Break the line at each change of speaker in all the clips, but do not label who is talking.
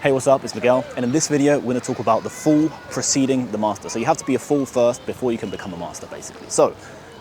Hey, what's up? It's Miguel, and in this video, we're going to talk about the fool preceding the master. So you have to be a fool first before you can become a master, basically. So,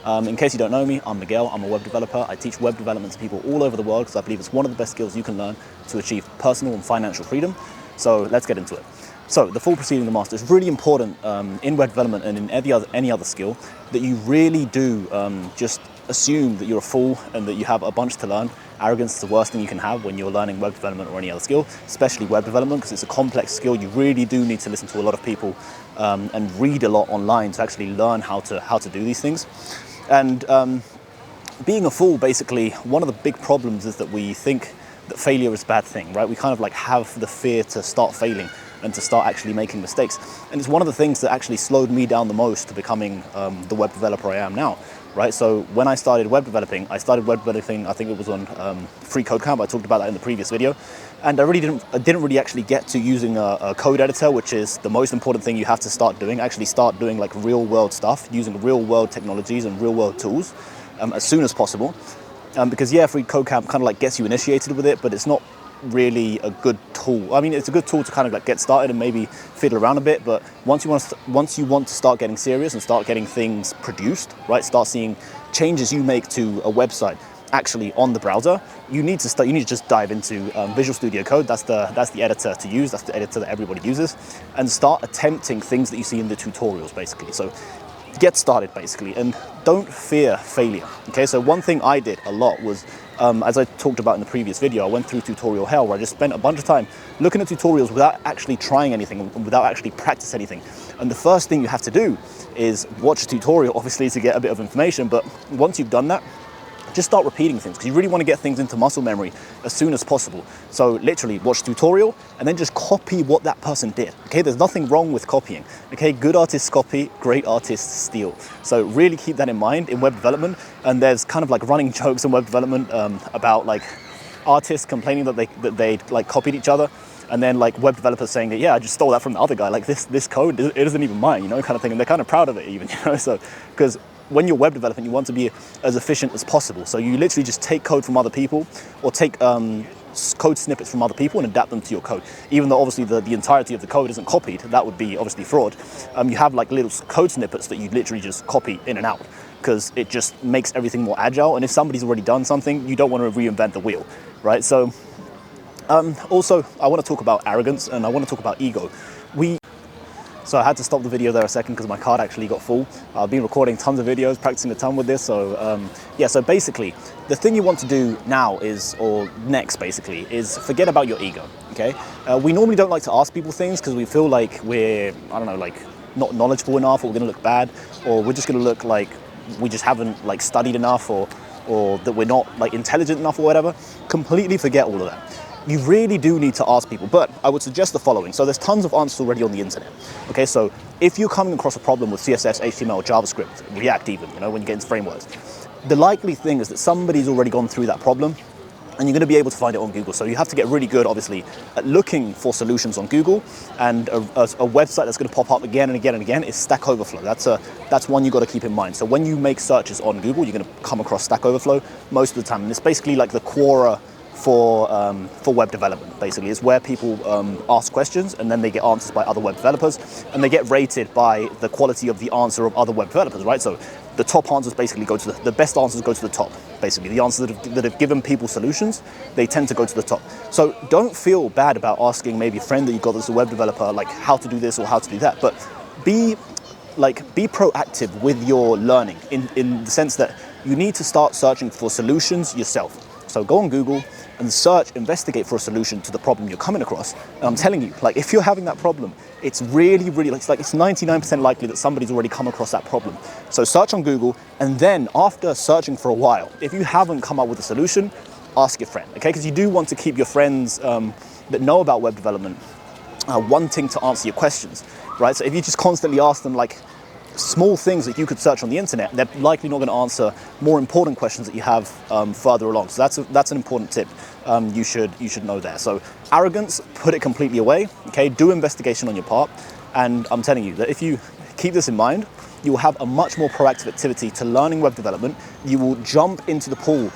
in case you don't know me, I'm Miguel. I'm a web developer. I teach web development to people all over the world because I believe it's one of the best skills you can learn to achieve personal and financial freedom. So let's get into it. So the fool preceding the master is really important in web development and in any other skill, that you really do just assume that you're a fool and that you have a bunch to learn. Arrogance is the worst thing you can have when you're learning web development or any other skill, especially web development, because it's a complex skill. You really do need to listen to a lot of people and read a lot online to actually learn how to do these things. And being a fool, basically, one of the big problems is that we think that failure is a bad thing, right? We kind of like have the fear to start failing and to start actually making mistakes. And it's one of the things that actually slowed me down the most to becoming the web developer I am now, right? So when I started web developing, I think it was on Free Code Camp. I talked about that in the previous video. And I didn't really actually get to using a code editor, which is the most important thing you have to start doing. Actually start doing like real world stuff, using real world technologies and real world tools as soon as possible. Because yeah, Free Code Camp kind of like gets you initiated with it, but it's not really a good tool. I mean, it's a good tool to kind of like get started and maybe fiddle around a bit, but once you want to start getting serious and start getting things produced, right? Start seeing changes you make to a website actually on the browser, you need to just dive into Visual Studio Code. That's the editor to use. That's the editor that everybody uses, and start attempting things that you see in the tutorials, basically. So get started, basically, and don't fear failure. Okay, so one thing I did a lot was, as I talked about in the previous video, I went through tutorial hell, where I just spent a bunch of time looking at tutorials without actually trying anything and without actually practice anything. And the first thing you have to do is watch a tutorial, obviously, to get a bit of information. But once you've done that, just start repeating things, because you really want to get things into muscle memory as soon as possible. So literally watch tutorial and then just copy what that person did. Okay, there's nothing wrong with copying. Okay, good artists copy, great artists steal. So really keep that in mind in web development. And there's kind of like running jokes in web development about like artists complaining that they like copied each other, and then like web developers saying that, yeah, I just stole that from the other guy. Like this code, it isn't even mine, you know, kind of thing. And they're kind of proud of it even, you know. So because when you're web developing, you want to be as efficient as possible. So you literally just take code from other people, or take code snippets from other people and adapt them to your code. Even though obviously the entirety of the code isn't copied, that would be obviously fraud. You have like little code snippets that you literally just copy in and out, because it just makes everything more agile. And if somebody's already done something, you don't want to reinvent the wheel, right? So also, I want to talk about arrogance, and I want to talk about ego. So I had to stop the video there a second because my card actually got full. I've been recording tons of videos, practicing a ton with this. So yeah, so basically, the thing you want to do now is, or next basically, is forget about your ego, okay? We normally don't like to ask people things because we feel like we're, I don't know, like not knowledgeable enough, or we're gonna look bad, or we're just gonna look like we just haven't like studied enough, or that we're not like intelligent enough or whatever. Completely forget all of that. You really do need to ask people, but I would suggest the following. So there's tons of answers already on the internet. Okay, so if you're coming across a problem with CSS, HTML, JavaScript, React even, you know, when you get into frameworks, the likely thing is that somebody's already gone through that problem, and you're going to be able to find it on Google. So you have to get really good, obviously, at looking for solutions on Google. And a website that's going to pop up again and again and again is Stack Overflow. That's one you got to keep in mind. So when you make searches on Google, you're going to come across Stack Overflow most of the time, and it's basically like the Quora for web development. Basically, it's where people ask questions, and then they get answers by other web developers, and they get rated by the quality of the answer of other web developers, right? So the top answers basically go to the best answers go to the top. Basically, the answers that have given people solutions, they tend to go to the top. So don't feel bad about asking maybe a friend that you got that's a web developer, like how to do this or how to do that, but be proactive with your learning in the sense that you need to start searching for solutions yourself. So go on Google and investigate for a solution to the problem you're coming across. And I'm telling you, like, if you're having that problem, it's really, really, it's 99% likely that somebody's already come across that problem. So search on Google, and then after searching for a while, if you haven't come up with a solution, ask your friend, okay? Because you do want to keep your friends that know about web development wanting to answer your questions, right? So if you just constantly ask them like small things that you could search on the internet, they're likely not going to answer more important questions that you have further along. So that's an important tip you should know there. So arrogance, put it completely away. Okay, do investigation on your part, and I'm telling you that if you keep this in mind, you will have a much more proactive activity to learning web development. You will jump into the pool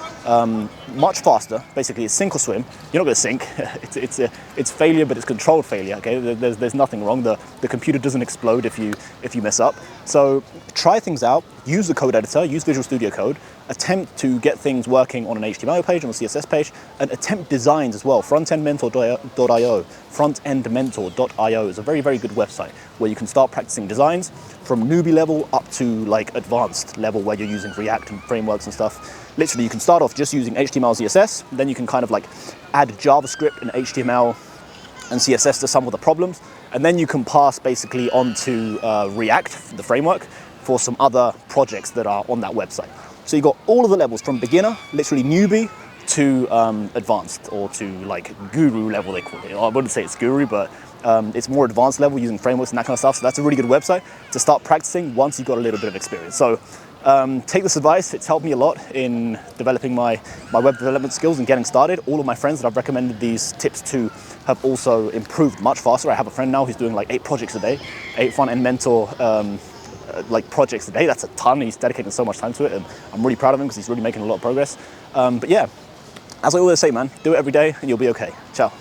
much faster. Basically, it's sink or swim. You're not going to sink. It's failure, but it's controlled failure. Okay, there's nothing wrong. The computer doesn't explode if you mess up. So try things out. Use the code editor. Use Visual Studio Code. Attempt to get things working on an HTML page, on a CSS page, and attempt designs as well. Frontendmentor.io. Frontendmentor.io is a very, very good website where you can start practicing designs from newbie level up to like advanced level where you're using React and frameworks and stuff. Literally, you can start off just using HTML, CSS, then you can kind of like add JavaScript and HTML and CSS to some of the problems, and then you can pass basically onto React, the framework, for some other projects that are on that website. So you got all of the levels from beginner, literally newbie, to advanced, or to like guru level, they call it. I wouldn't say it's guru, but it's more advanced level using frameworks and that kind of stuff. So that's a really good website to start practicing once you've got a little bit of experience. So take this advice. It's helped me a lot in developing my web development skills and getting started. All of my friends that I've recommended these tips to have also improved much faster. I have a friend now who's doing like 8 projects a day, 8 front-end mentor like projects a day. That's a ton. He's dedicating so much time to it, and I'm really proud of him because he's really making a lot of progress. But yeah, as I always say, man, do it every day and you'll be okay. Ciao.